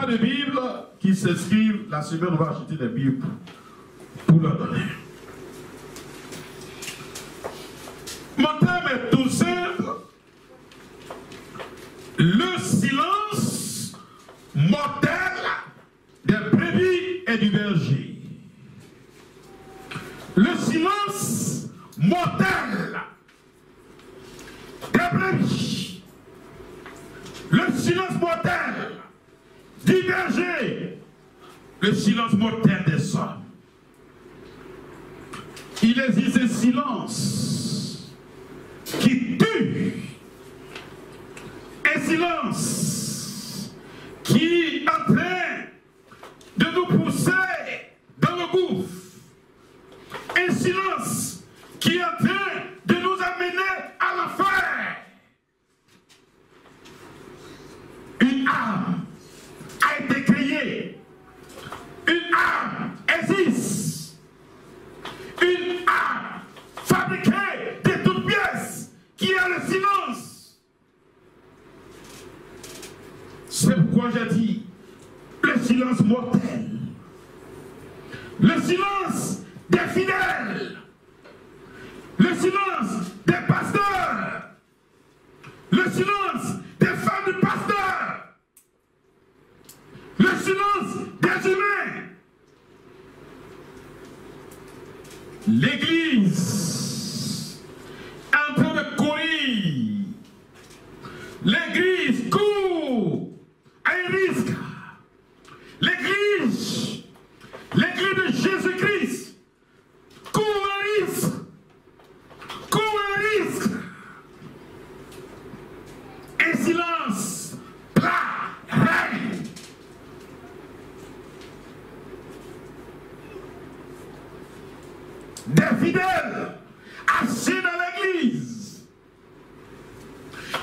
pas de Bible qui s'inscrivent, la semaine on va acheter des Bibles pour leur donner. Mon thème est tout simple. Le silence mortel des brebis et du berger. Le silence mortel des brebis. Le silence mortel du berger. Le silence mortel des hommes. Il existe un silence qui tue. Un silence qui est en train de nous pousser dans le gouffre. Un silence qui est en train de nous amener à l'enfer. Une arme a été créée. Une arme existe. Une arme fabriquée de toutes pièces qui est le silence. C'est pourquoi j'ai dit le silence mortel. Le silence des fidèles. Le silence des pasteurs. Le silence des femmes du pasteur. Le silence des humains. L'Église est en train de courir. L'Église court à un risque. L'Église de Jésus-Christ court un risque. Court un risque. Un silence plat règne. Des fidèles assis dans l'église.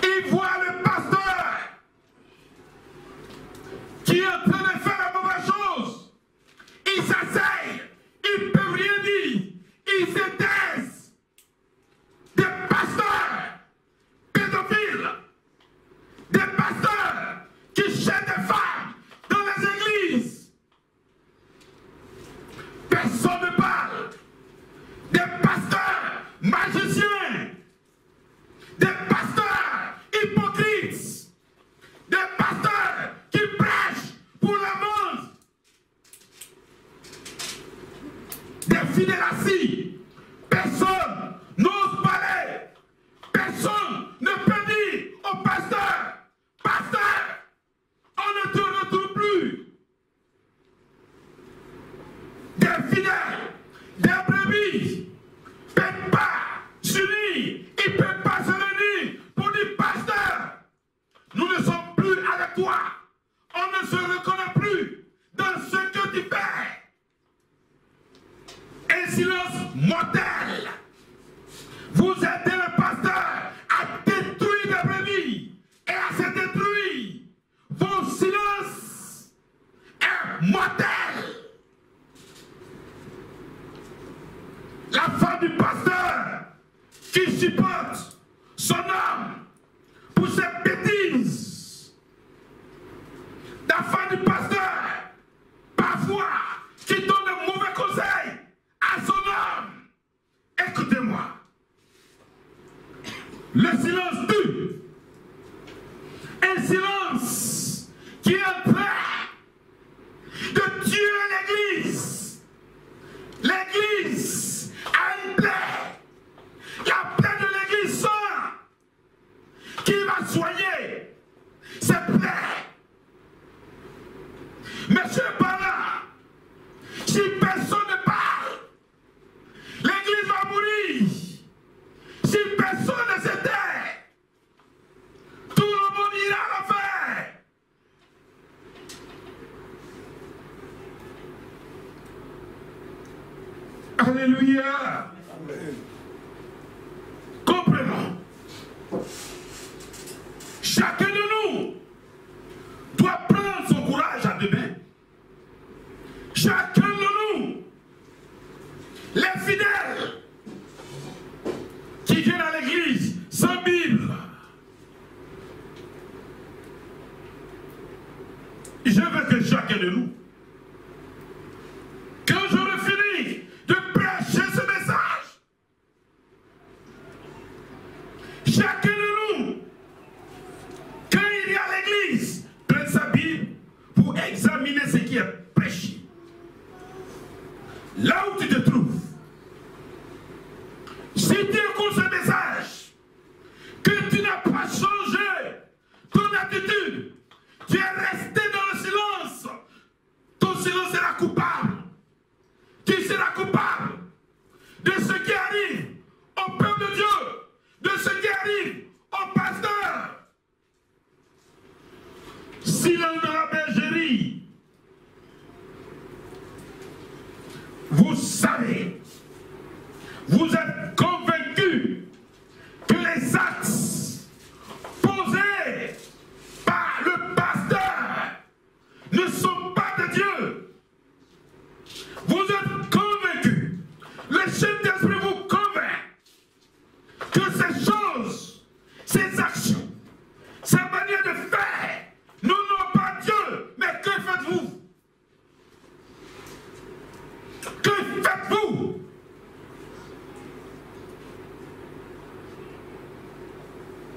Ils voient le pasteur qui est en train de faire la mauvaise chose. Ils s'asseyent, ils ne peuvent rien dire. Ils se taisent. Des pasteurs pédophiles, des pasteurs qui jettent des femmes dans les églises. Personne ne parle. Des pasteurs magiciens, des pasteurs hypocrites, des pasteurs qui prêchent pour la vente, des fidèles assis. Personne n'ose parler. Personne ne peut dire au pasteur, pasteur, on ne te retrouve plus. Des fidèles, des brebis, ne peuvent pas s'unir, ils ne peuvent pas se réunir pour dire pasteur, nous ne sommes plus avec toi, on ne se reconnaît plus dans ce que tu fais. Un silence mortel. Vous aidez le pasteur à détruire les brebis et à se détruire. Vos silences est mortel. La femme du pasteur qui supporte son homme pour ses bêtises. La femme du pasteur, parfois, qui donne de mauvais conseils à son homme. Écoutez-moi. Le silence tue. Un silence qui est en train de tuer l'Église. L'Église a une plaie. La plaie de l'Église sainte qui va soigner cette plaie. Monsieur Bala, si personne ne parle, l'Église va mourir. Si personne ne se tait, tout le monde ira à l'enfer. Alléluia. Amen. Comprenons. Chacun de nous doit prendre son courage à deux mains. Chacun de nous, les fidèles qui viennent à l'église sans Bible, je veux que chacun de nous, quand j'aurai fini de prêcher ce message, chacun de nous, quand il y a l'église, prenne sa Bible pour examiner ce qui est prêché. Là où tu te trouves, si tu écoutes ce message, que tu n'as pas changé ton attitude, tu es resté dans le silence, ton silence sera coupable. Tu seras coupable de ce qui arrive au peuple de Dieu, de ce qui arrive au pasteur. Silence de la bergerie. Vous savez, vous êtes convaincus que les actes posés par le pasteur ne sont pas de Dieu. Vous êtes convaincus, le Saint-Esprit vous convainc que ces choses, ces actions, ces manières de faire n'honorent pas Dieu. Mais que faites-vous? Que faites-vous?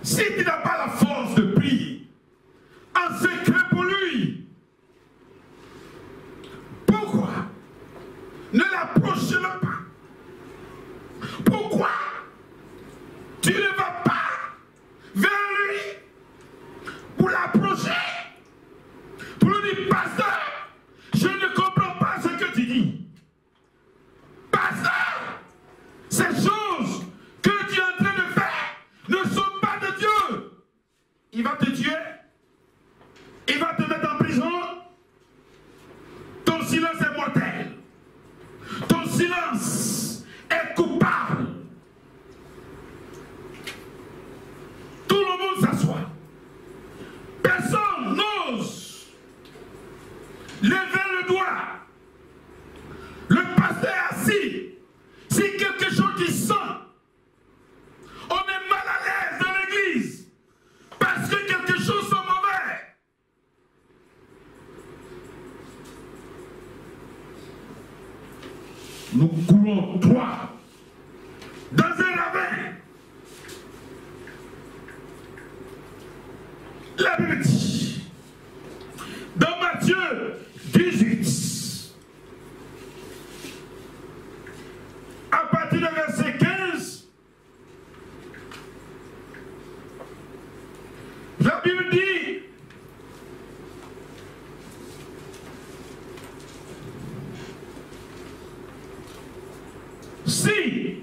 Si tu n'as pas la force de prier en secret pour lui, pourquoi ne l'approches-le pas? Pourquoi tu ne vas pas vers lui pour l'approcher, pour lui dire, pasteur, je ne comprends pas ce que tu dis. Pasteur, ces choses que tu es en train de faire ne sont pas de Dieu. Il va te tuer, il va te mettre en prison. Ton silence est mortel. Ton silence est coupable. Tout le monde s'assoit. Personne n'ose lever le doigt. Le pasteur est assis. C'est quelque chose qui sent. On est mal à l'aise dans l'église parce que quelque chose sent mauvais. Nous courons droit dans un ravin. La Bible dit, dans Matthieu 18, à partir du verset 15, la Bible dit, si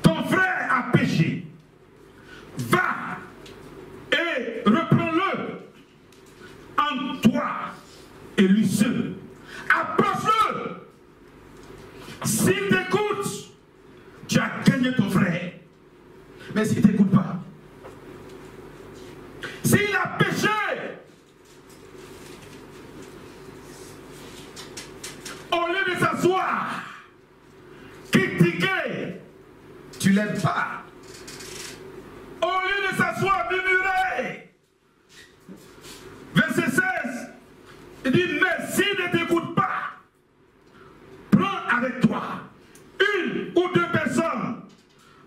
ton frère a péché, va et reprends-le en toi et lui seul. Approche-le. S'il t'écoute, tu as gagné ton frère. Mais s'il ne t'écoute pas, s'il a péché, au lieu de s'asseoir, critiquer, tu ne l'aimes pas. Au lieu de s'asseoir, murmurer. Verset 16, il dit, mais s'il ne t'écoute pas, prends avec toi une ou deux personnes,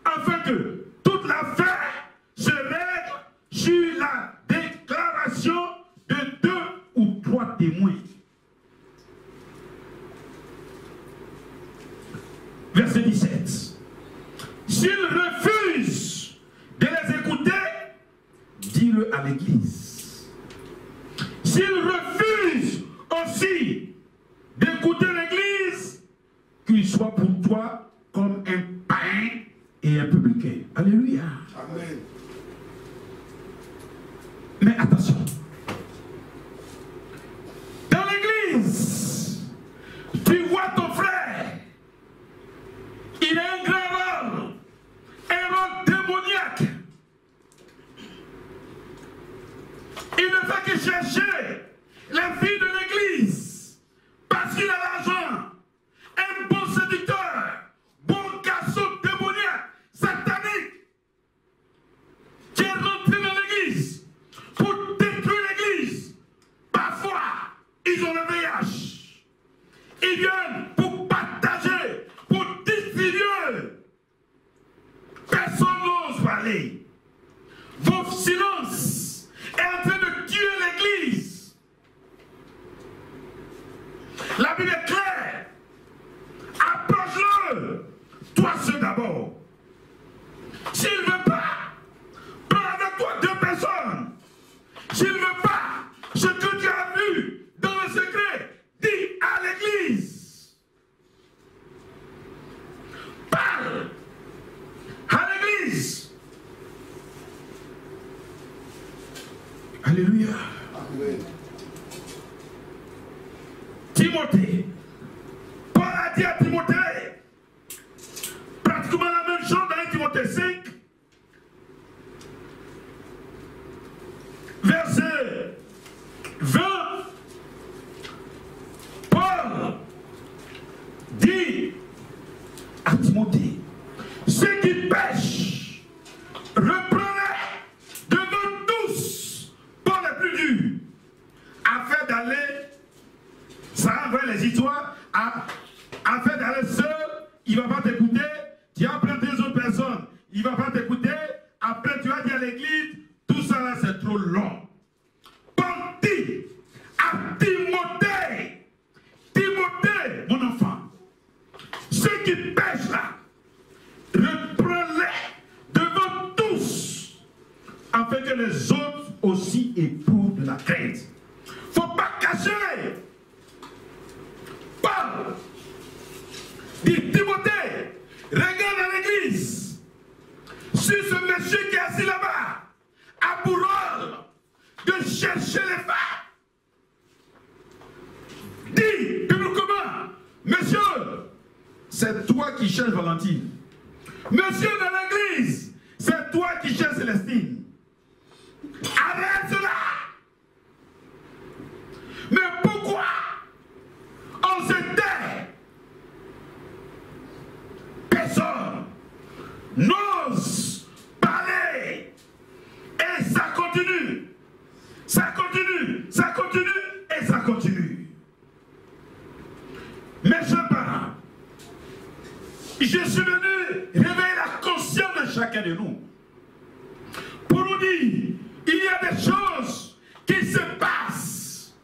afin que toute l'affaire se règle sur la déclaration de 2 ou 3 témoins. Verset 17. S'il refuse de les écouter, dis-le à l'église. S'il refuse aussi d'écouter l'église, qu'il soit pour toi comme un païen et un publicain. Alléluia. Amen. Mais attention. Dans l'église, tu vois ton frère. Il a un grand rôle. Un rôle démoniaque. Il ne fait que chercher la vie de l'église. Parce qu'il a l'argent. Un bon séducteur. Bon garçon démoniaque. Satanique. Qui est rentré dans l'église pour détruire l'église. s'il ne veut pas ce que tu as vu dans le secret, dis à l'église. Parle à l'église. Alléluia. Amen. Timothée. Paul a dit à Timothée pratiquement la même chose dans 1 Timothée 5, verset 20. Paul dit à Timothée, ceux qui pêchent, reprenez devant tous pour les plus durs, afin d'aller, ça envoie les histoires, afin d'aller seul, il ne va pas t'écouter, tu as plein deux autres personnes, il ne va pas t'écouter, après tu vas dire à l'église, tout ça là c'est trop long. Paul dit à Timothée, Timothée, mon enfant, ceux qui pêchent là, reprends-les devant tous, afin que les autres aussi éprouvent de la crainte. Il ne faut pas cacher. Paul dit Timothée, regarde à l'église, si ce monsieur qui est assis là-bas a pour rôle de chercher les femmes, dis, comment, monsieur, c'est toi qui cherches Valentine. Monsieur de l'église, c'est toi qui cherches Célestine. Arrête cela. Mais pourquoi on se tait? Personne n'ose parler. Et ça continue. Ça continue. Ça continue. Et ça continue. Mes chers parents, je suis venu réveiller la conscience de chacun de nous. Pour nous dire, il y a des choses qui se passent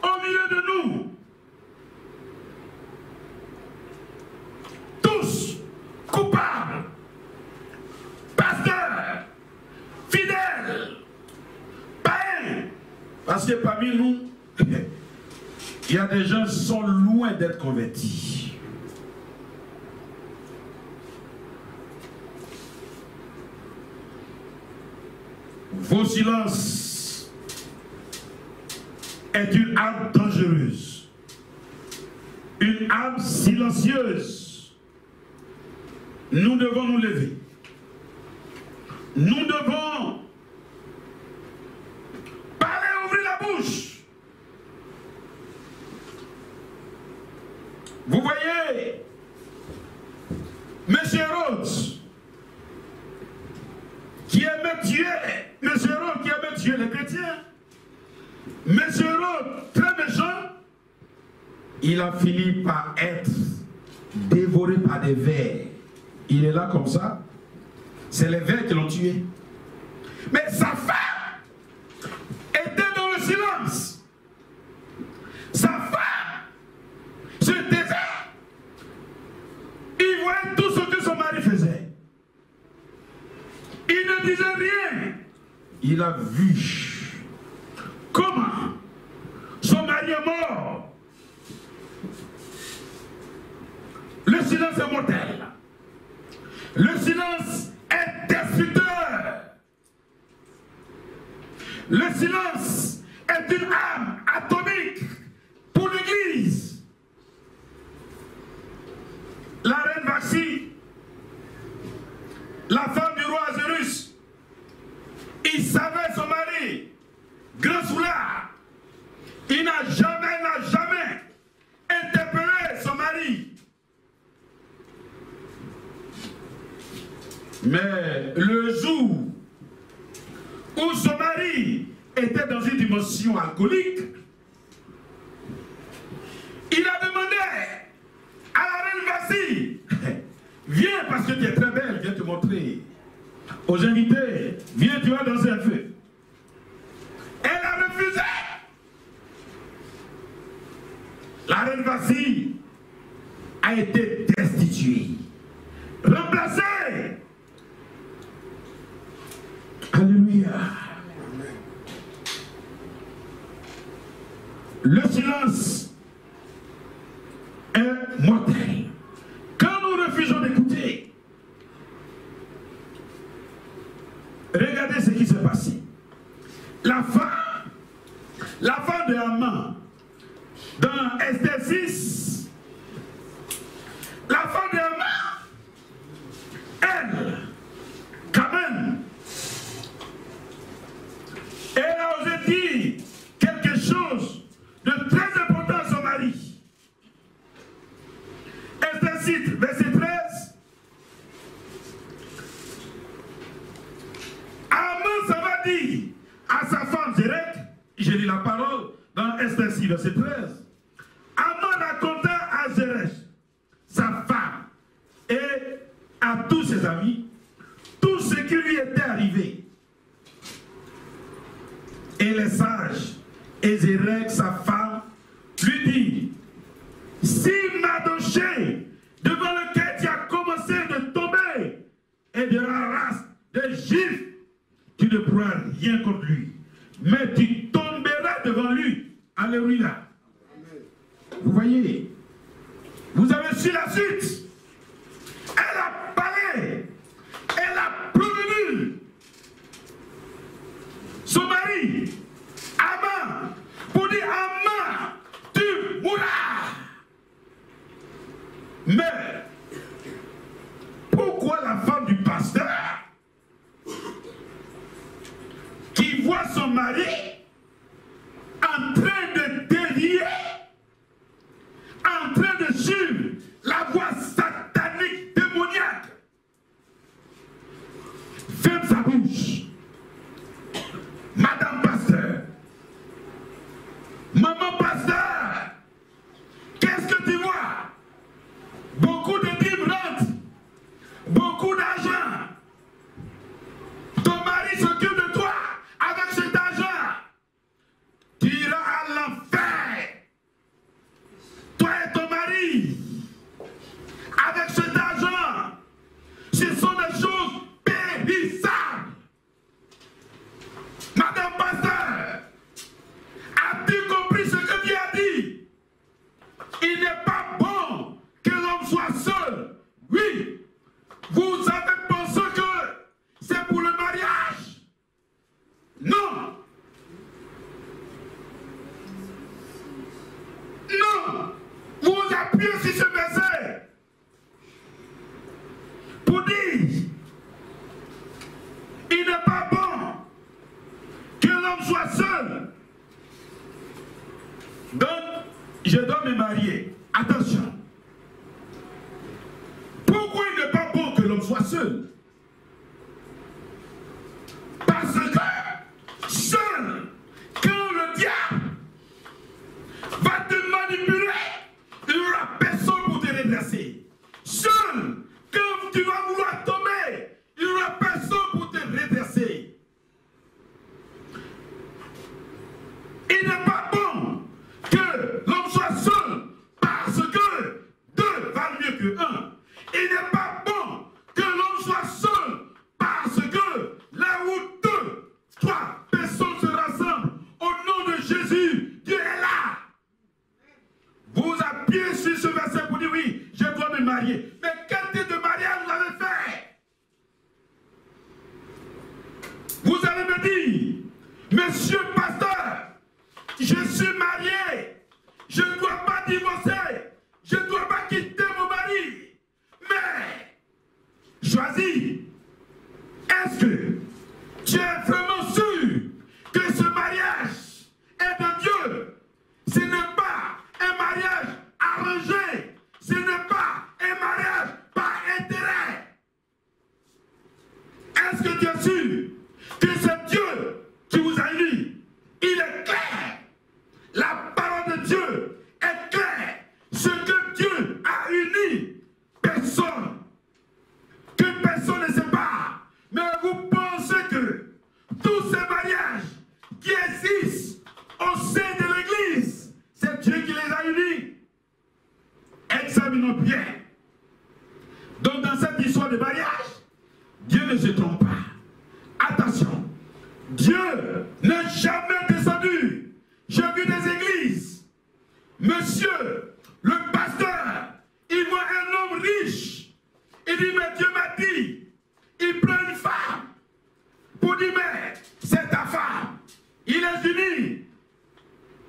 au milieu de nous. Tous coupables, pasteurs, fidèles, païens. Parce que parmi nous, il y a des gens qui sont loin d'être convertis. Vos silences est une arme dangereuse, une arme silencieuse. Nous devons nous lever. Nous devons parler, ouvrir la bouche. Vous voyez, M. Rhodes, qui aimait tuer, M. Rhodes qui aimait tuer les chrétiens, M. Rhodes, très méchant, il a fini par être dévoré par des vers. Il est là comme ça. C'est les vers qui l'ont tué. Mais sa femme était dans le silence. Sa femme se taisait. Il voyait tout ce que son mari faisait. Il ne disait rien. Il a vu comment son mari est mort. Le silence est mortel. Le silence est destructeur. Le silence est une arme atomique pour l'Église. La reine Vashti, la femme du roi Azerus, il savait son mari, grand soulard. Il n'a jamais interpellé son mari. Mais le jour où son mari était dans une dimension alcoolique, il a demandé à la reine Vashti, viens parce que tu es très belle, viens te montrer aux invités, viens tu vas danser un peu. Elle a refusé. La reine Vashti a été destituée, remplacée. Alléluia. Le silence est mortel. Quand nous refusons d'écouter, regardez ce qui s'est passé. La femme de Haman, dans Esther 6, la femme de Haman, elle, quand même, elle a osé dire quelque chose de très important à son mari. Esther 6, verset 13. Haman s'en va dire à sa femme Zérech, j'ai lu la parole dans Esther 6, verset 13. Haman raconta à Zérech, sa femme, et à tous ses amis, tout ce qui lui était arrivé. Et les sages, et Zérech, sa femme, lui dit, si Mardochée, devant lequel tu as commencé de tomber, et de la race des Juifs, tu ne pourras rien contre lui, mais tu tomberas devant lui. Alléluia. Vous voyez, vous avez su la suite. Elle a parlé, elle a prévenu son mari, Haman, pour dire, Haman, tu mourras. Mais, pourquoi la femme du pasteur, qui voit son mari en train de dévier, en train de suivre la voie satanique, démoniaque, ferme sa bouche? Madame pasteur, maman pasteur, qu'est-ce que tu vois? Beaucoup de dîmes rentrent, beaucoup d'argent. Ton mari s'occupe de toi avec cet argent. Tu iras à l'enfer. Toi et ton mari, avec cet argent, ce sont des choses périssables. Madame pasteur, as-tu compris ce que Dieu a dit? Il n'est pas bon que l'homme soit seul. Oui, vous avez pensé que c'est pour le mariage. Non. Non. Vous appuyez sur ce verset pour dire, il n'est pas bon que l'homme soit seul. Donc, je dois me marier. Attention. Pourquoi il n'est pas bon que l'homme soit seul? Parce que seul, quand le diable va te manipuler, il n'y aura personne pour te redresser. Seul, quand tu vas vouloir tomber, il n'y aura personne pour te redresser. Il n'est pas bon que l'homme soit seul, parce que deux valent mieux que un. Il n'est pas bon que l'homme soit seul, parce que là où deux, trois personnes se rassemblent, au nom de Jésus, Dieu est là. Vous appuyez sur ce verset pour dire, oui, je dois me marier. Mais quel type de mariage vous avez fait? Vous allez me dire, monsieur pasteur, je suis marié, je ne dois pas divorcer, je ne dois pas quitter mon mari. Mais, choisis, est-ce que tu es vraiment sûr que ce mariage est de Dieu? Ce n'est pas un mariage arrangé, ce n'est pas un mariage par intérêt. Est-ce que tu es sûr que c'est Dieu qui vous a unis? Il est clair. La parole de Dieu est claire. Ce que Dieu a uni, personne ne sait pas. Mais vous pensez que tous ces mariages qui existent au sein de l'Église, c'est Dieu qui les a unis? Examinons bien. Donc dans cette histoire de mariage, Dieu ne se trompe pas. Attention, Dieu n'est jamais descendu. J'ai vu des églises monsieur, le pasteur, il voit un homme riche. Il dit, mais Dieu m'a dit, il prend une femme pour dire, mais c'est ta femme. Il est uni.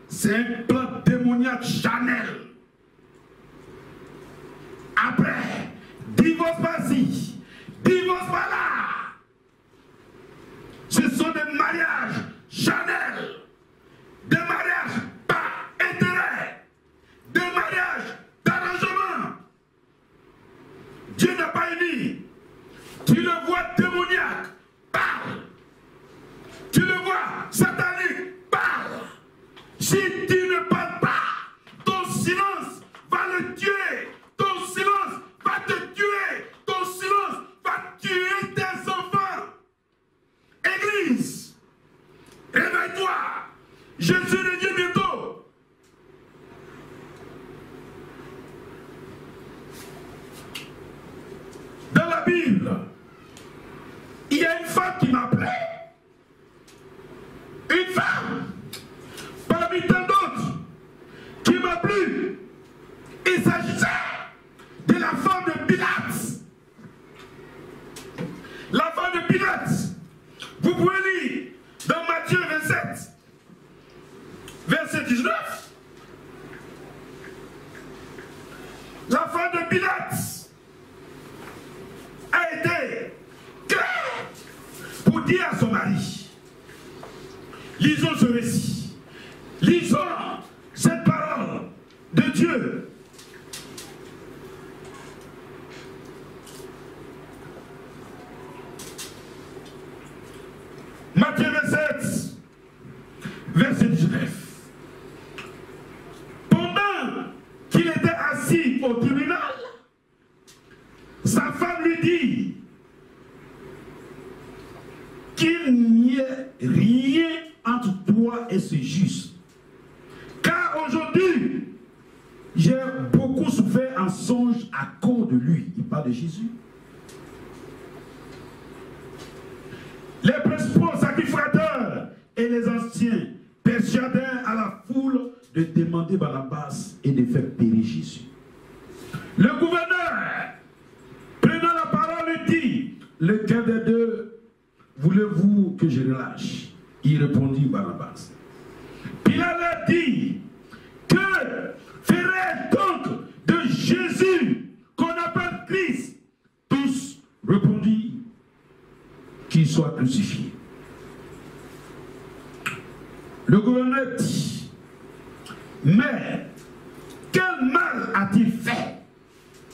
C'est un plan démoniaque Chanel. Après, divorce par-ci, divorce par-là. Ce sont des mariages Chanel, des mariages par intérêt, des mariages d'arrangement. Dieu n'a pas uni. Tu le vois démoniaque, parle. Tu le vois satanique, parle. Si tu ne parles pas, ton silence va le tuer. Ton silence va te tuer. Ton silence va tuer tes enfants. Église, réveille-toi. Jésus revient bientôt. Dans la Bible, il y a une femme qui m'appelait. Une femme, parmi tant d'autres, qui m'a plu. Il s'agissait de la femme de Pilate. La femme de Pilate. Vous pouvez lire dans Matthieu 27, verset 19. La femme de Pilate a été claire pour dire à son mari, lisons ce récit, lisons cette parole de Dieu. Matthieu 27, verset 19. Pendant qu'il était assis au tribunal, sa femme lui dit qu'il n'y ait rien entre toi et ce juste. Car aujourd'hui, j'ai beaucoup souffert en songe à cause de lui. Il parle de Jésus. Les principaux sacrificateurs et les anciens persuadèrent à la foule de demander Barnabas et de faire périr Jésus. Le gouverneur, prenant la parole, dit, lequel des deux voulez-vous que je relâche? Il répondit Barnabas. Pilate leur dit, que ferait donc de Jésus qu'on appelle Christ? Tous répondirent, qu'il soit crucifié. Le gouverneur dit, mais quel mal a-t-il fait?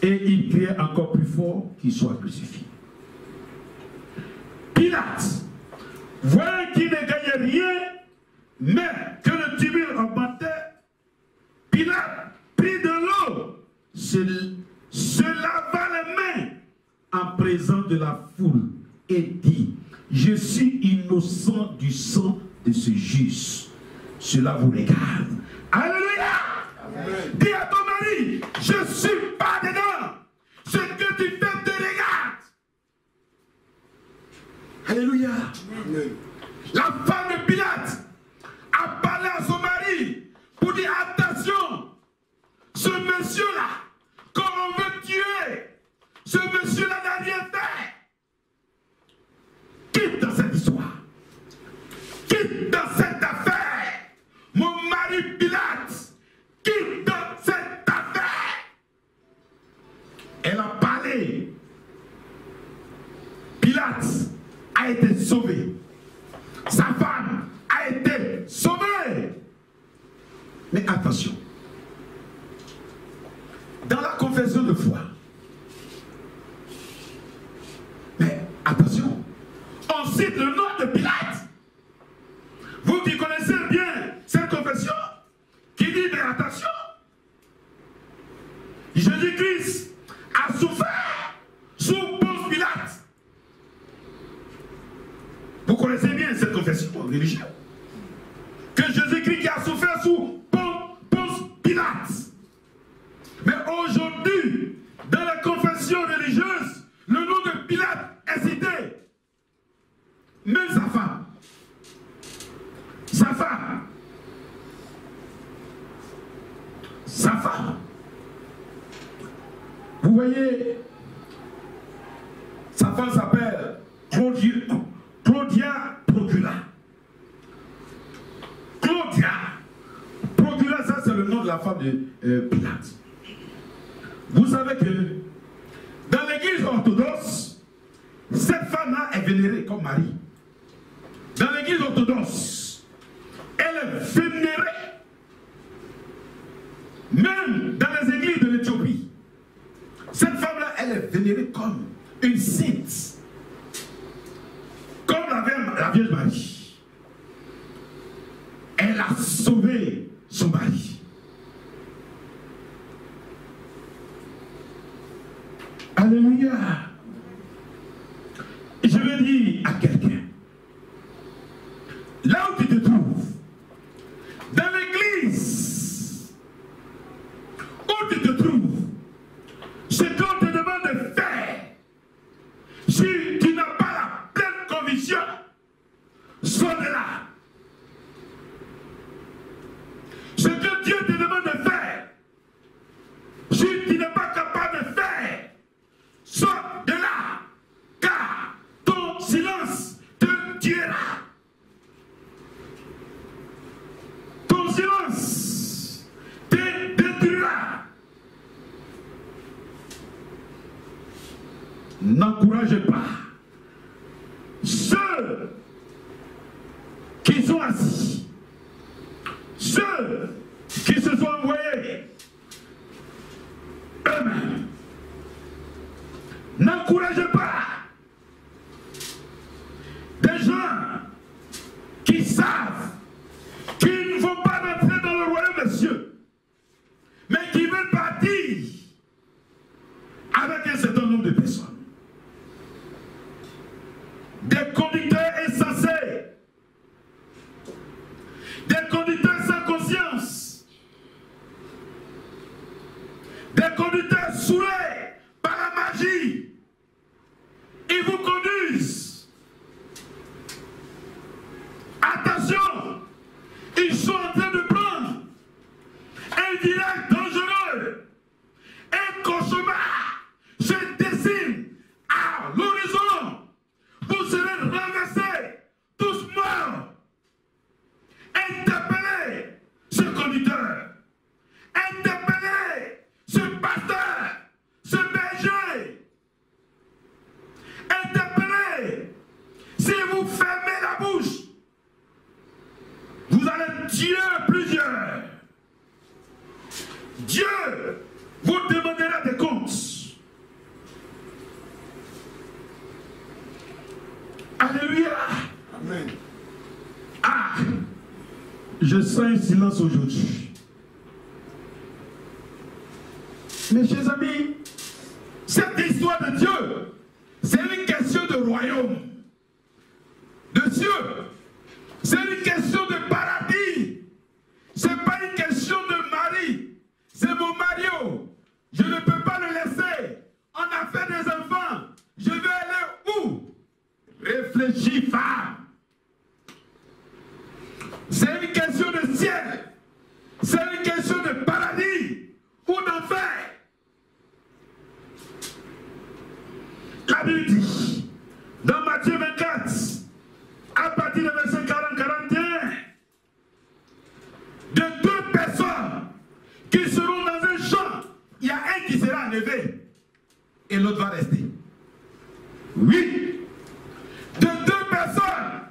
Et il criait encore plus fort qu'il soit crucifié. Pilate, voyant qu'il ne gagnait rien, mais que le tumulte augmentait, Pilate prit de l'eau, se lava les mains en présence de la foule et dit, je suis innocent du sang de ce juste. Cela vous regarde. Alléluia. Amen. Dis à ton mari, je ne suis pas dedans. Ce que tu fais te regarde. Alléluia. Amen. La femme de Pilate a parlé à son mari pour dire attention, ce monsieur-là, quand on veut tuer, ce monsieur-là n'a rien fait. Quitte dans cette histoire. Quitte dans cette affaire. Mon mari Pilate, quitte dans cette affaire. Elle a parlé. Pilate a été sauvé. Sa femme a été sauvée. Mais attention. Dans la confession de foi. Mais attention. On cite le nom de Pilate. Vous qui connaissez bien cette confession, qui dit, mais attention, Jésus-Christ a souffert sous Ponce Pilate. Vous connaissez bien cette confession religieuse. Que Jésus-Christ qui a souffert sous Ponce Pilate. Mais aujourd'hui, dans la confession religieuse, le nom de Pilate est cité. Même sa femme. Sa femme. Vous voyez, sa femme s'appelle Claudia Procula. Claudia Procula, ça c'est le nom de la femme de Pilate. Vous savez que dans l'église orthodoxe, cette femme-là est vénérée comme Marie. Dans l'église orthodoxe, elle est vénérée. Même dans les églises de l'Éthiopie, cette femme-là, elle est vénérée comme une sainte. Comme la Vierge Marie. Elle a sauvé son mari. Alléluia. Je vais dire à quelqu'un, là où tu te trouves, dans l'église où tu te trouves, ce qu'on te demande de faire, si tu n'as pas la pleine conviction, sors de là. Ce que Dieu te demande de faire, si tu n'es pas capable de faire, sors de là, car ton silence te tuera. Ton silence te détruira. N'encouragez pas ceux qui sont assis, ceux qui se sont envoyés eux-mêmes. N'encouragez pas des gens qui savent qu'ils ne vont pas rentrer dans le royaume des cieux, mais qui veulent partir avec un certain nombre de personnes. Des conducteurs insensés, des conducteurs sans conscience, des conducteurs saoulés par la magie. Ils vous conduisent. Attention, ils sont en train de prendre un virage dangereux. Un cauchemar se dessine à l'horizon. Vous serez renversés, tous morts. Interpellez ce conducteur. Interpellez ce pasteur, ce berger. Interpellez. Si vous fermez la bouche, vous allez tuer plusieurs. Dieu vous demandera des comptes. Alléluia. Amen. Ah, je sens un silence aujourd'hui. Mes chers amis, cette histoire de Dieu, c'est une question de royaume, de cieux. C'est une question de paradis. Ce n'est pas une question de mari. C'est mon Mario. Je ne peux pas le laisser. On a fait des enfants. Je vais aller où? Réfléchis, femme. C'est une question de ciel. C'est une question de paradis ou d'enfer. La Bible dit, dans Matthieu 24, à partir de verset 40-41, de deux personnes qui seront dans un champ, il y a un qui sera enlevé et l'autre va rester. Oui. De deux personnes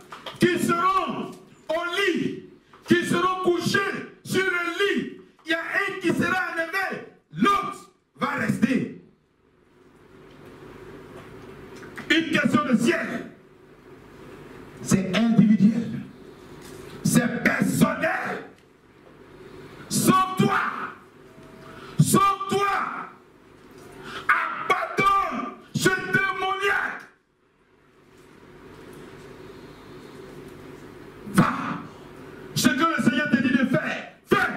qui seront au lit, qui seront couchées sur le lit, il y a un qui sera enlevé, l'autre va rester. Une question de ciel. C'est individuel. C'est personnel. Sauve-toi. Sauve-toi. Abandonne ce démoniaque. Va. Ce que le Seigneur te dit de faire, fais.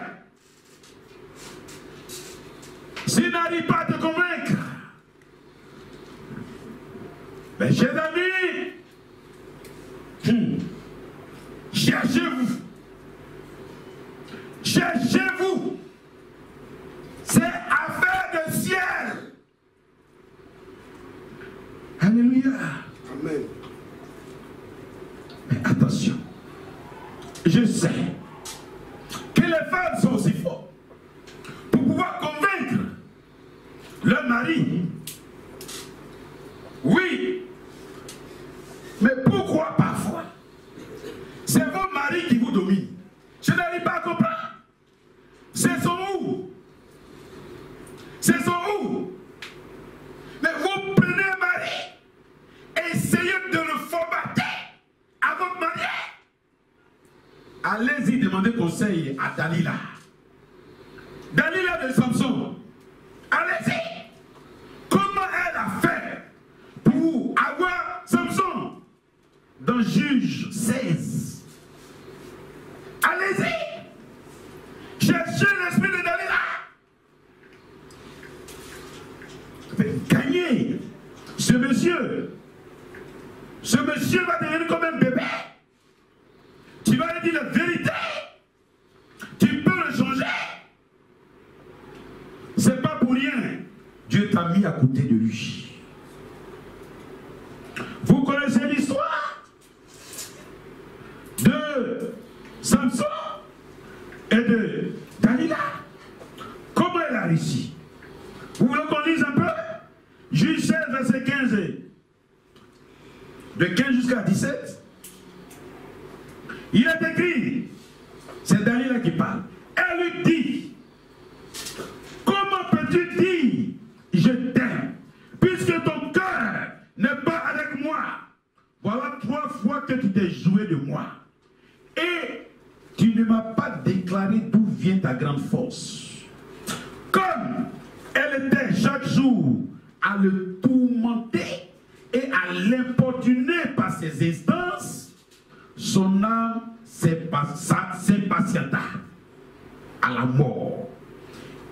S'il n'arrive pas à te convaincre, mes chers amis, cherchez-vous. Cherchez-vous. C'est affaire de ciel. sais que les femmes sont aussi fortes pour pouvoir convaincre leur mari. Oui, mais pourquoi parfois c'est vos maris qui vous dominent? Je n'arrive pas à comprendre. C'est son où? C'est son où? Mais vous prenez un mari et essayez de le formater à votre manière. Allez-y demander conseil à Dalila. Dalila de Samson. Allez-y. Comment elle a fait pour avoir Samson dans Juge 16? Allez-y. Cherchez l'esprit de Dalila. Gagner ce monsieur. Ce monsieur va devenir comme un bébé. Tu vas lui dire la vérité. Tu peux le changer. C'est pas pour rien. Dieu t'a mis à côté de lui. Vous connaissez l'histoire de Samson et de Dalila. Comment elle a réussi? Vous voulez qu'on lise un peu? Juge 16, verset 15. De 15 jusqu'à 17. Il est écrit, c'est Dalila qui parle. Elle lui dit, comment peux-tu dire, je t'aime, puisque ton cœur n'est pas avec moi? Voilà 3 fois que tu t'es joué de moi. Et tu ne m'as pas déclaré d'où vient ta grande force. Comme elle était chaque jour à le tourmenter et à l'importuner par ses instances, son âme s'impatienta à la mort.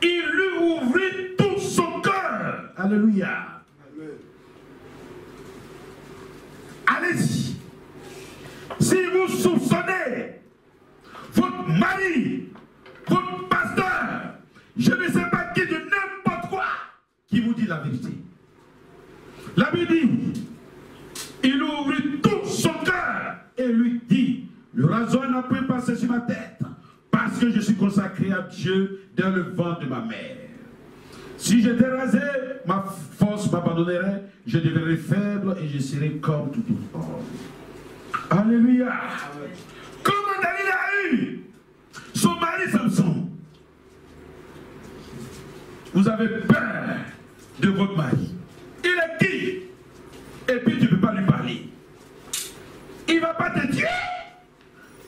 Il lui ouvrit tout son cœur. Alléluia. Allez-y. Si vous soupçonnez votre mari, votre pasteur, je ne sais pas qui, de n'importe quoi, qui vous dit la vérité. La Bible dit, il ouvrit tout son cœur et lui dit, le rasoir n'a point passé sur ma tête, parce que je suis consacré à Dieu dans le ventre de ma mère. Si j'étais rasé, ma force m'abandonnerait, je deviendrais faible et je serais comme tout autre homme. Alléluia. Comment Dalila a eu son mari Samson? Vous avez peur de votre mari. Il est qui? Et puis tu ne peux pas lui parler. Il ne va pas te tuer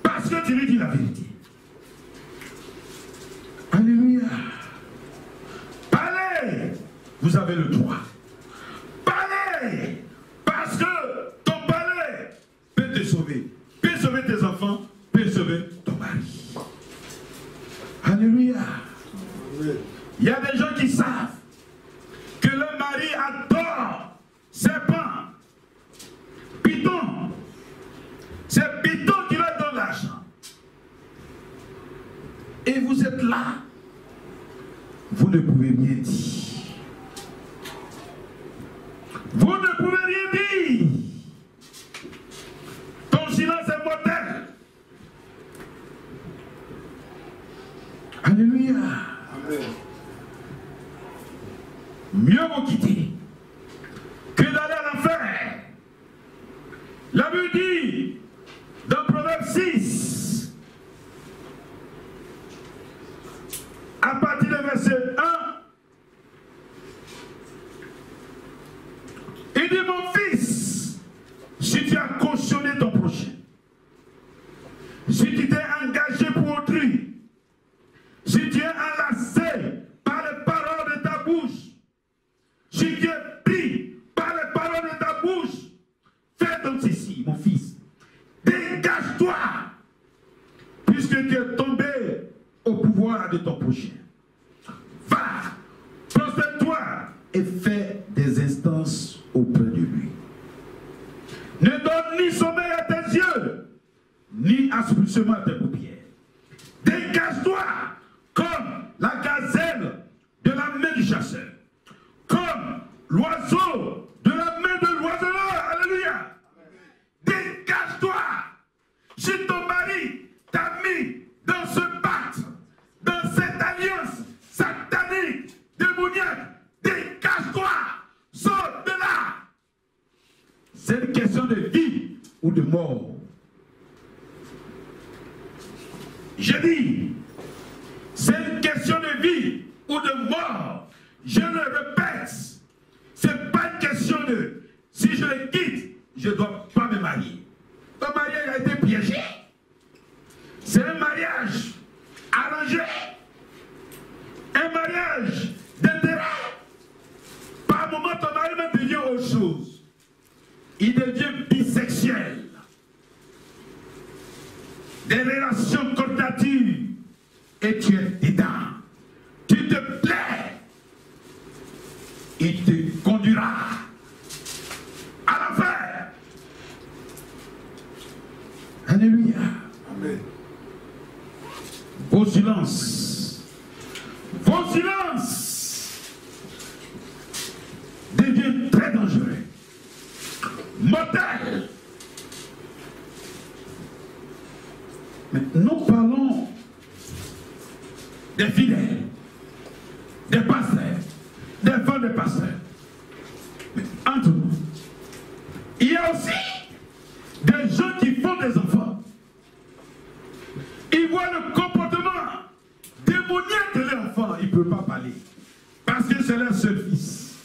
parce que tu lui dis la vérité. Alléluia. Parlez. Vous avez le droit. Parlez. Parce que ton parler peut te sauver. Peut sauver tes enfants. Peut sauver ton mari. Alléluia. Il y a des gens qui savent que leur mari adore serpent, python. C'est python qui leur donne l'argent. Et vous êtes là, vous ne pouvez rien dire. Vous ne pouvez rien dire. Ton silence est mortel. Alléluia. Amen. Mieux vous quitter que d'aller à l'enfer. La Bible dit dans Proverbe 6, à partir du verset 1, il dit, mon fils, si tu as cautionné ton prochain, si tu t'es engagé pour autrui, si tu es enlacé par les paroles de ta bouche, si tu es pris par les paroles de ta bouche, fais donc ceci, mon fils. Dégage-toi, puisque tu es tombé au pouvoir de ton prochain. Va, prosterne-toi et fais des instances auprès de lui. Ne donne ni sommeil à tes yeux, ni assoupissement à tes paupières. Dégage-toi comme la gazelle de la main du chasseur, comme l'oiseau de la main de l'oiseleur. Alléluia. Dégage-toi. Si ton mari t'a mis Je dis, c'est une question de vie ou de mort. Je le répète, ce n'est pas une question de si je le quitte, je ne dois pas me marier. Le mariage a été piégé. C'est un mariage arrangé. Un mariage d'intérêt. Par moment, ton mari même devient autre chose. Il devient bisexuel. Des relations contentieuses. Et tu es dedans. Tu te plais. Il te conduira à l'enfer. Alléluia. Amen. Vos silences deviennent très dangereux, mortels. Mais nous parlons des fidèles, des pasteurs, des femmes de pasteurs. Mais entre nous, il y a aussi des gens qui font des enfants. Ils voient le comportement démoniaque de l'enfant, ils ne peuvent pas parler. Parce que c'est leur seul fils.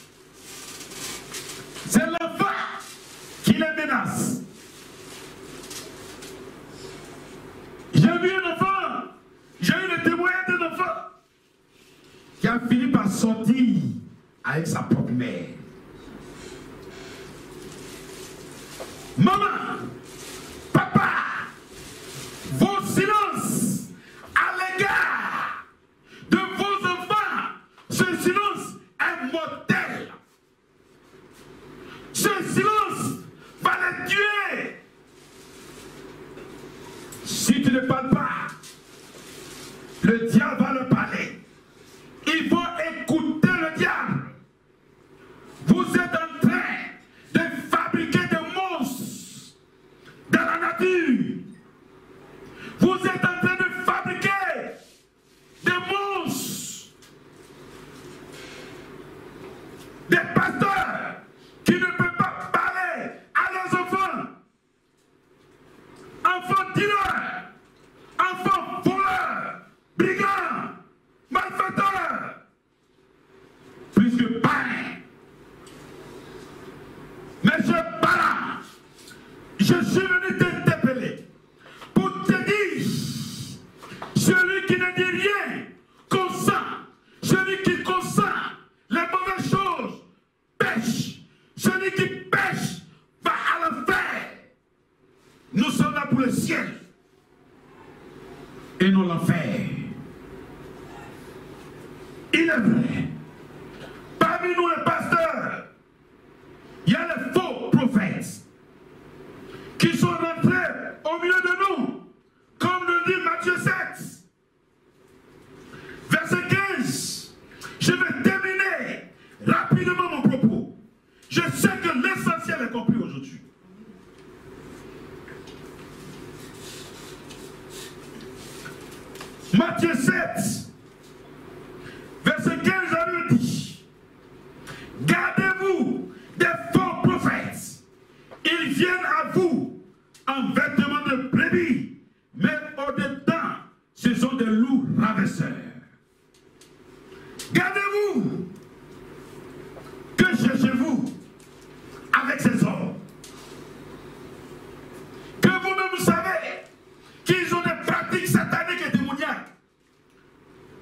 C'est l'enfant qui les menace. J'ai vu un enfant, j'ai eu le témoignage d'un enfant qui a fini par sortir avec sa propre mère. Maman, papa, vos silences à l'égard de vos enfants, ce silence est mortel. Ce silence va les tuer. Si tu ne parles pas, le diable va leur parler. Il faut écouter le diable. Vous êtes en train de fabriquer des monstres dans la nature. Vous êtes en train de fabriquer des monstres. Des pasteurs qui ne peuvent pas parler à leurs enfants. Enfants dealers, enfants voleurs, brigands, malfaiteurs. Plus que pareil. Monsieur Bala, je suis venu t'interpeller pour te dire, celui qui ne dit rien consent, celui qui consent les mauvaises choses pêche, celui qui pêche va à l'enfer. Nous sommes là pour le ciel et non l'enfer. Il est vrai, parmi nous les pasteurs, il y a les faux prophètes qui sont rentrés au milieu de nous, comme le dit Matthieu 7, verset 15. Je vais terminer rapidement mon propos. Je sais que l'essentiel est compris aujourd'hui. Matthieu 7, verset 15 à lui dit, gardez-vous des faux prophètes. Ils viennent à vous en vêtements de brebis, mais au-dedans, ce sont des loups ravisseurs. Gardez-vous. Que cherchez-vous avec ces hommes? Que vous-même vous savez qu'ils ont des pratiques sataniques et démoniaques.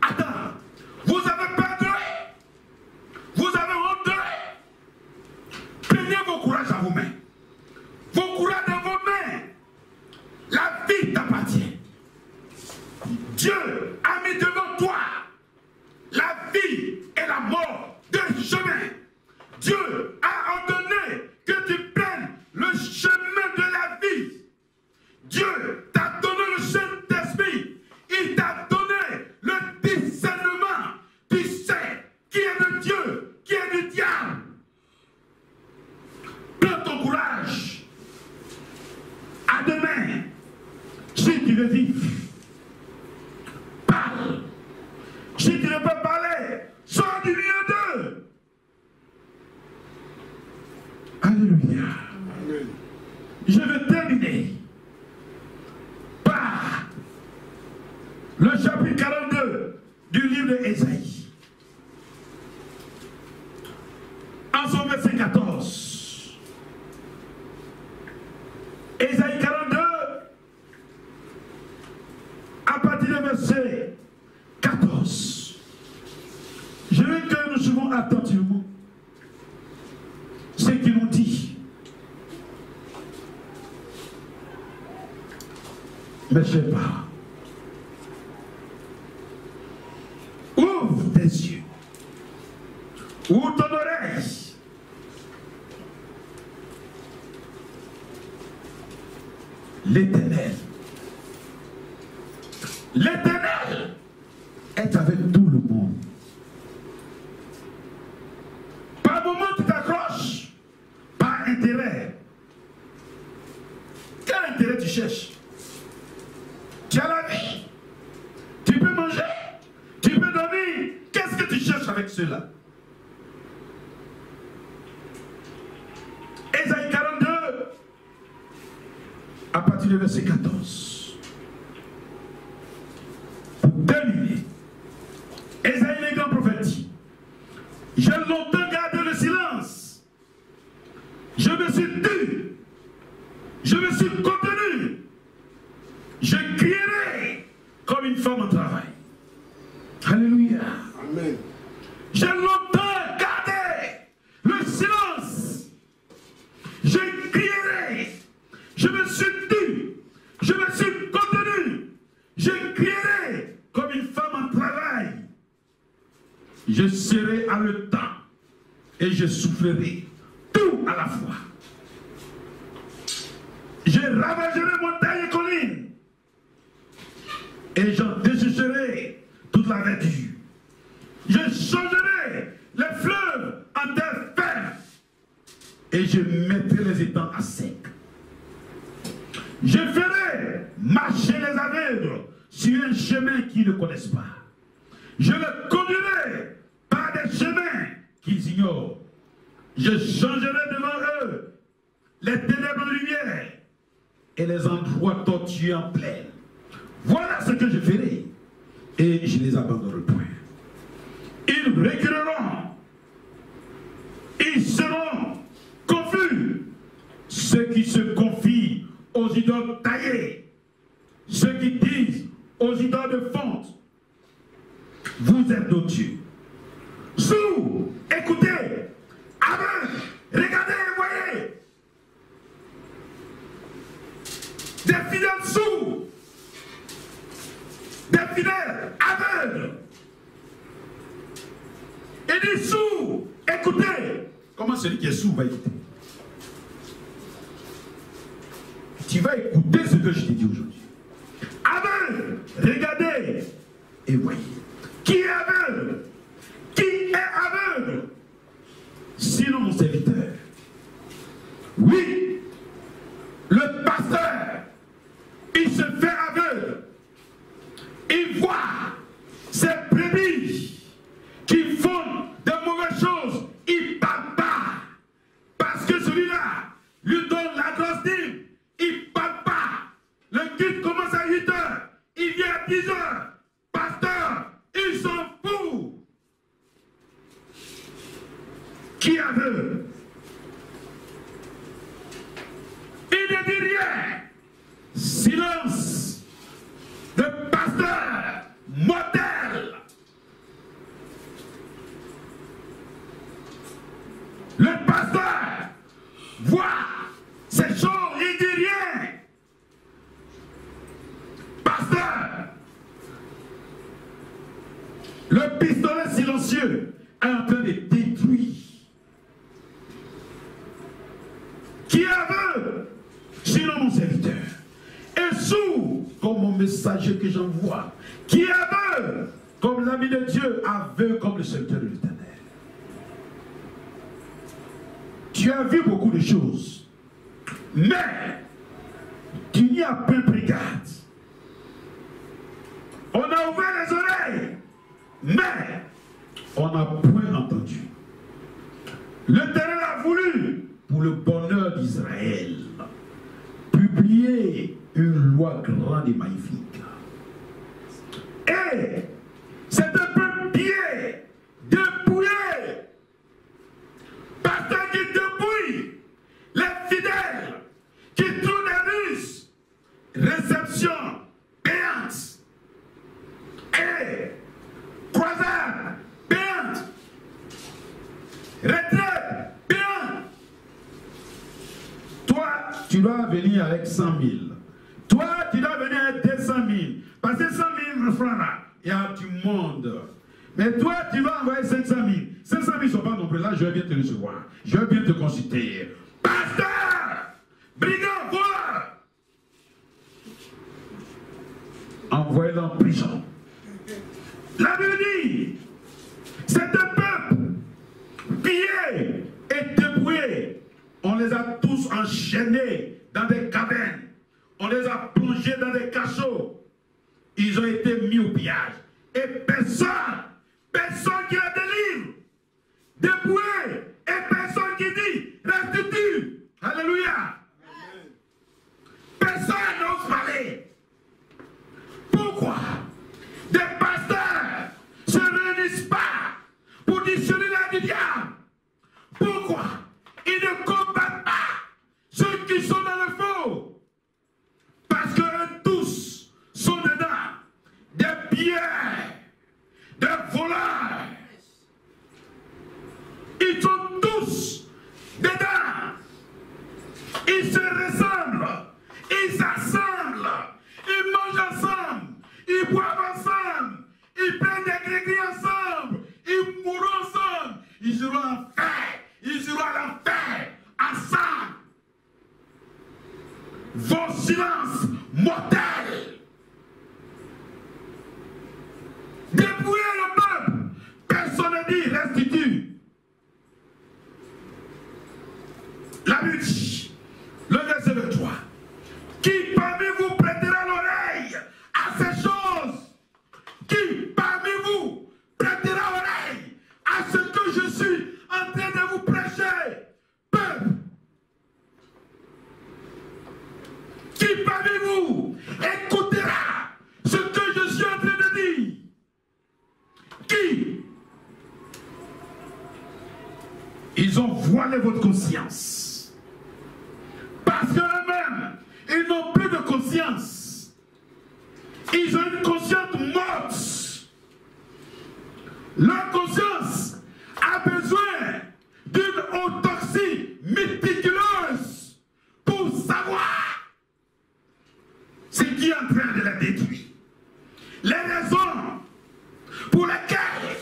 Attends, vous avez peur d'eux? Vous avez honte d'eux? Prenez vos courages à vos mains. Vos courages dans vos mains. La vie t'appartient. Dieu a mis devant toi la vie et la mort, deux chemins. Dieu a ordonné que tu prennes le chemin de la vie. Dieu t'a donné le Saint-Esprit. Il t'a donné le discernement. Tu sais qui est de Dieu, qui est du diable. Prends ton courage. À demain, si tu veux vivre, parle. Le chapitre 42 du livre d'Ésaïe. En son verset 14. Ésaïe 42, à partir du verset 14. Je veux que nous suivons attentivement ce qu'il nous dit. Mes chers parents, ouvre tes yeux, ouvre ton oreille. L'Éternel est avec tout le monde. Par moment tu t'accroches, par intérêt. Quel intérêt tu cherches? Tu as la vie, tu peux manger, tu peux dormir. Qu'est-ce que tu cherches avec cela? Ésaïe 42, à partir du verset 14. Pour terminer, Ésaïe le grand prophète dit: j'ai longtemps gardé le silence, je me suis tu, je me suis contenu, je crierai comme une femme au travail. Alléluia. Amen. J'ai longtemps gardé le silence, je crierai, je me suis tu, je me suis contenu, je crierai comme une femme en travail. Je serai haletant et je soufflerai tout à la fois. Je ravagerai montagnes et collines et j'en déchicherai toute la verdure. Je changerai les fleuves en terre ferme et je mettrai les étangs à sec. Je ferai marcher les aveugles sur un chemin qu'ils ne connaissent pas. Je les conduirai par des chemins qu'ils ignorent. Je changerai devant eux les ténèbres de lumière et les endroits tortueux en plaine. Voilà ce que je ferai et je les abandonnerai point. Ils reculeront, ils seront confus, ceux qui se confient aux idoles taillées, ceux qui disent aux idoles de fonte: vous êtes nos dieux. Sourds, écoutez, aveugles, regardez et voyez. Des fidèles sourds, des fidèles aveugles. Et des sourds, écoutez. Comment celui qui est sourd va écouter? Tu vas écouter ce que je t'ai dit aujourd'hui. Aveugle, regardez et voyez. Qui est aveugle? Qui est aveugle? Sinon mon serviteur. Oui, le pasteur, il se fait aveugle. Il voit ses brebis qui font de mauvaises choses. Il ne parle pas. Parce que celui-là lui donne la grosse dîme. Il ne parle pas. Le culte commence à 8 h. Il vient à 10 h. Pasteur, il s'en fout. Qui aveugle? Il ne dit rien. Silence. Le pasteur mortel. Le pasteur voit ces choses, il ne dit rien. Pasteur, le pistolet silencieux est en train de détruire. Qui est aveugle? Sinon mon serviteur. Et sourd comme mon messager que j'envoie. Qui est aveugle comme l'ami de Dieu, aveugle comme le serviteur de l'Éternel. Tu as vu beaucoup de choses, mais tu n'y as pas pris garde. On a ouvert les oreilles, mais on n'a point entendu. L'Éternel a voulu, pour le bonheur d'Israël, publier une loi grande et magnifique. Et c'est un peuple pied, dépouillé. Pasteur qui dépouille les fidèles, qui tournent les ruses, réception payante et croisade payante, retraite payante. Toi, tu dois venir avec 100 000. Toi, tu dois venir avec 200 000. Parce que 100 000 francs là, il y a du monde. Mais toi, tu vas envoyer 500 000. 500 000 ne sont pas nombreux. Là, je vais bien te recevoir. Je vais bien te consulter. Pasteur, brigand, voleur, envoyez-le en prison. La Bible dit, c'est un peuple pillé et dépouillé. On les a tous enchaînés dans des cavernes. On les a plongés dans des cachots. Ils ont été mis au pillage. Et personne qui les délivre. Dépouillé. Et personne qui dit restitue. Alléluia. Personne n'ose parler. Pourquoi des pasteurs ne se réunissent pas pour discerner la du diable? Pourquoi ils ne combattent pas ceux qui sont dans le faux? Parce que tous sont dedans des pierres, des voleurs. Ils sont tous dedans. Ils se ressemblent, ils s'assemblent, ils mangent ensemble, ils boivent ensemble, ils prennent des grégues ensemble, ils mourront ensemble, ils iront en enfer, ils iront à l'enfer ensemble. Vos silences mortels. Dépouillez le peuple. Personne ne dit restitue. La Bible dit, le verset 23, qui parmi vous prêtera l'oreille à ces choses? Qui parmi vous prêtera l'oreille à ce que je suis en train de vous prêcher? Peuple. Qui parmi vous écoutera ce que je suis en train de dire? Qui? Ils ont voilé votre conscience. Parce qu'eux-mêmes, ils n'ont plus de conscience. Ils ont une conscience morte. Leur conscience a besoin d'une autopsie méticuleuse pour savoir ce qui est en train de la détruire. Les raisons pour lesquelles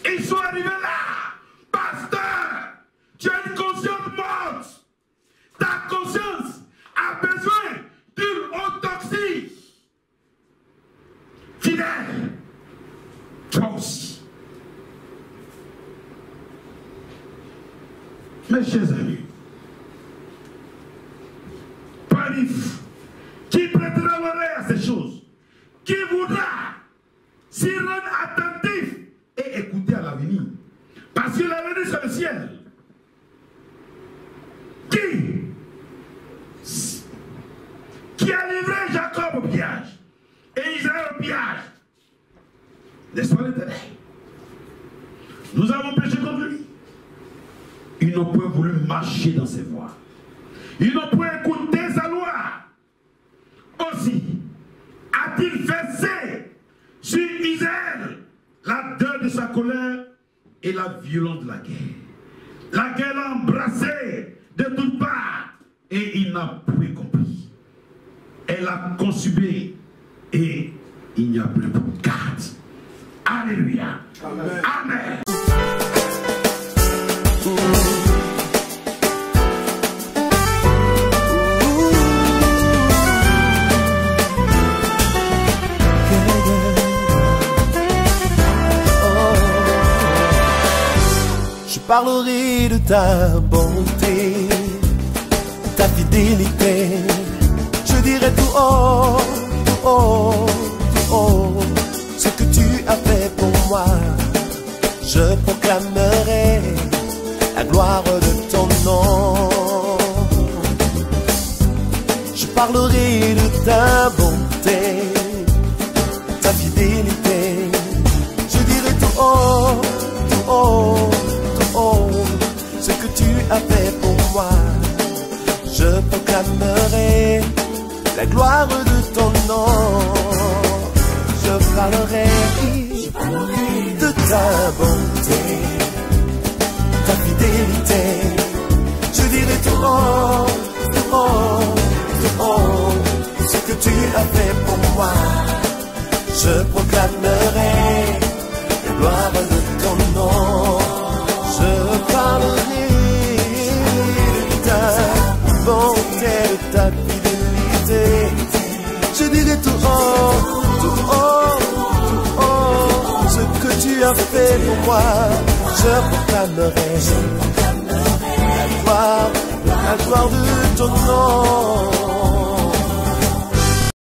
ils sont arrivés là. Pasteur, tu as une conscience morte. Ta conscience a besoin d'une autopsie. Fidèle, toi aussi. Mes chers amis, Parif, qui prêtera l'oreille à ces choses, qui voudra s'y rendre attentif et écouter à l'avenir. Parce que l'avenir c'est le ciel. Qui a livré Jacob au pillage et Israël au pillage? N'est-ce pas l'Éternel? Nous avons péché contre lui. Ils n'ont pas voulu marcher dans ses voies. Ils n'ont pas écouté sa loi. Aussi, a-t-il versé sur Israël l'ardeur de sa colère et la violence de la guerre. La guerre l'a embrassé de toutes parts et il n'a plus compris. Elle a consumé et il n'y a plus de garde. Alléluia. Amen. Amen. Je parlerai de ta bonté, ta fidélité. Je dirai tout haut, tout haut, tout haut, ce que tu as fait pour moi. Je proclamerai la gloire de ton nom. Je parlerai de ta bonté, ta fidélité. haut, tout haut, tout haut, ce que tu as fait pour moi. Je proclamerai la gloire de ton nom. Je parlerai de ta bonté, ta fidélité. Je dirai tout haut, tout haut, tout haut, ce que tu as fait pour moi. Je proclamerai la gloire de ton nom. Je parlerai de ta bonté, de ta fidélité. Je dirai tout haut, tout haut, tout haut, ce que tu as fait pour moi. Je proclamerai la gloire de ton nom.